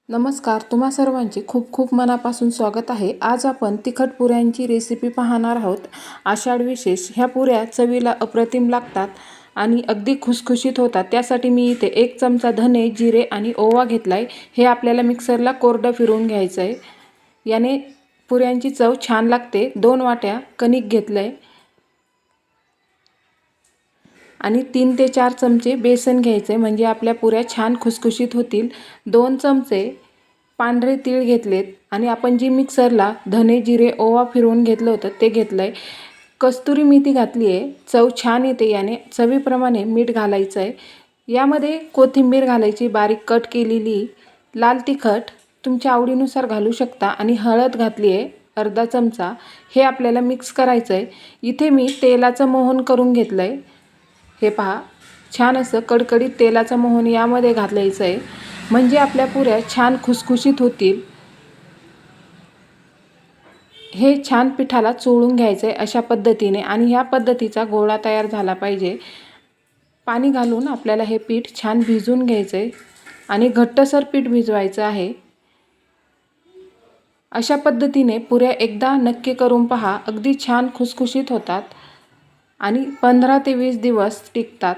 नमस्कार, तुम्हा सर्वांचे खूप खूप मनापासून स्वागत आहे। आज आपण तिखट पुऱ्यांची रेसिपी पाहणार आहोत। आषाढ विशेष ह्या पुऱ्या चवीला अप्रतिम लागतात आणि अगदी खुसखुशीत होतात। त्यासाठी मी इथे 1 चमचा धने, जिरे आणि ओवा घेतलाय। हे आपल्याला मिक्सरला कोरडं फिरवून घ्यायचं आहे। याने पुऱ्यांची चव छान लागते। 2 वाट्या कणिक घेतलंय आणि 3 ते 4 चमचे बेसन घ्यायचे, म्हणजे आपल्या पुऱ्या छान खुसखुशीत होतील। 2 चमचे पांढरे तीळ घेतलेत आणि आपण जी मिक्सरला धने, जिरे, ओवा फिरवून घेतलं होतं ते घेतलंय। कस्तुरी मेथी घातली आहे, चव छान येते याने। चवीप्रमाणे मीठ घालायचं आहे। यामध्ये कोथिंबीर घालायची बारीक कट केलेली, लाल तिखट तुमच्या आवडीनुसार घालू शकता आणि हळद घातली आहे अर्धा चमचा। हे आपल्याला मिक्स करायचं आहे। इथे मी तेलाचं मोहन करून घेतलंय। हे पहा, छान असं कडकडीत तेलाचं मोहन यामध्ये घालायचं आहे, म्हणजे आपल्या पुऱ्या छान खुसखुशीत होतील। हे छान पिठाला चोळून घ्यायचं आहे अशा पद्धतीने आणि ह्या पद्धतीचा गोळा तयार झाला पाहिजे। पाणी घालून आपल्याला हे पीठ छान भिजवून घ्यायचं आहे आणि घट्टसर पीठ भिजवायचं आहे। अशा पद्धतीने पुऱ्या एकदा नक्की करून पहा, अगदी छान खुसखुशीत होतात आणि 15 ते 20 दिवस टिकतात।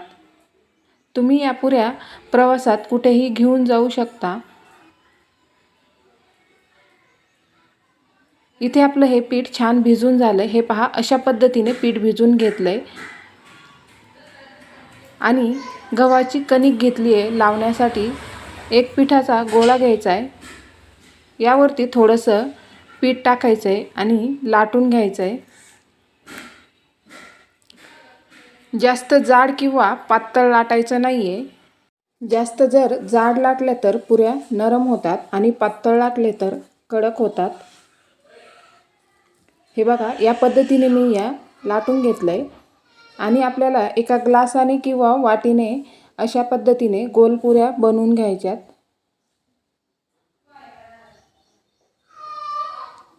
तुम्ही या पुऱ्या प्रवासात कुठेही घेऊन जाऊ शकता। इथे आपलं हे पीठ छान भिजून झालं। हे पहा, अशा पद्धतीने पीठ भिजून घेतलंय आणि गव्हाची कणिक घेतली आहे लावण्यासाठी। एक पिठाचा गोळा घ्यायचा आहे, यावरती थोडंसं पीठ टाकायचं आहे आणि लाटून घ्यायचं आहे। जास्त जाड किंवा पातळ लाटायचं नाही आहे। जास्त जर जाड लाटले तर पुऱ्या नरम होतात आणि पातळ लाटले तर कडक होतात। हे बघा, या पद्धतीने मी या लाटून घेतलंय आणि आपल्याला एका ग्लासाने किंवा वाटीने अशा पद्धतीने गोल पुऱ्या बनवून घ्यायच्यात।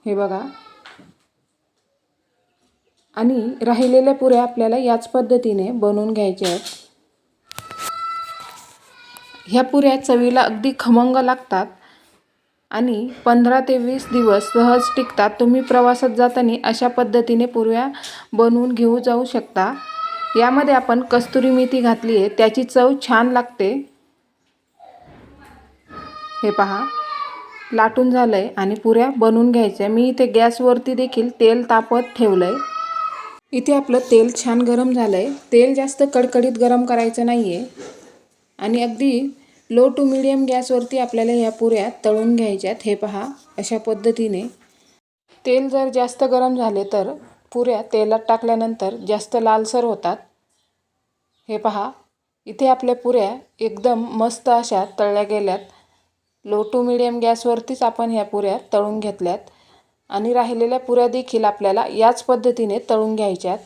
हे बघा, आणि राहिलेल्या पुऱ्या आपल्याला याच पद्धतीने बनवून घ्यायच्या आहेत। ह्या पुऱ्या चवीला अगदी खमंग लागतात आणि 15 ते 20 दिवस सहज टिकतात। तुम्ही प्रवासात जाताना अशा पद्धतीने पुऱ्या बनवून घेऊ जाऊ शकता। यामध्ये आपण कस्तुरी मेथी घातली आहे, त्याची चव छान लागते। हे पहा, लाटून झालंय आणि पुऱ्या बनवून घ्यायच्या। मी इथे गॅसवरती देखील तेल तापत ठेवलंय। इथे आपलं तेल छान गरम झालंय। तेल जास्त कडकडीत गरम करायचं नाहीये आणि अगदी लो टू मीडियम गॅसवरती आपल्याला ह्या पुऱ्या तळून घ्यायच्यात। हे पहा, अशा पद्धतीने। तेल जर जास्त गरम झाले तर पुऱ्या तेलात टाकल्यानंतर जास्त लालसर होतात। हे पहा, इथे आपल्या पुऱ्या एकदम मस्त अशा तळल्या गेल्यात। लो टू मीडियम गॅसवरतीच आपण ह्या पुऱ्या तळून घेतल्यात आणि राहिलेल्या पुऱ्या देखील आपल्याला याच पद्धतीने तळून घ्यायच्यात।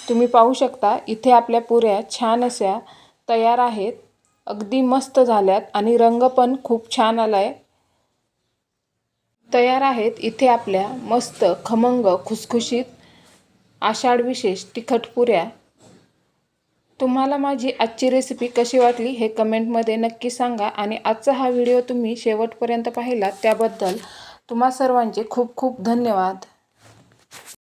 तुम्ही पाहू शकता, इथे आपल्या पुऱ्या छान अशा तयार आहेत, अगदी मस्त झाल्यात आणि रंग पण खूप छान आलाय। तयार आहेत इथे आपल्या मस्त खमंग खुसखुशीत आषाढ विशेष तिखट पुऱ्या। तुम्हाला माझी आजची रेसिपी कशी वाटली हे कमेंटमध्ये नक्की सांगा आणि आजचा हा व्हिडिओ तुम्ही शेवटपर्यंत पाहिला त्याबद्दल तुम्हा सर्वांचे खूप खूप धन्यवाद।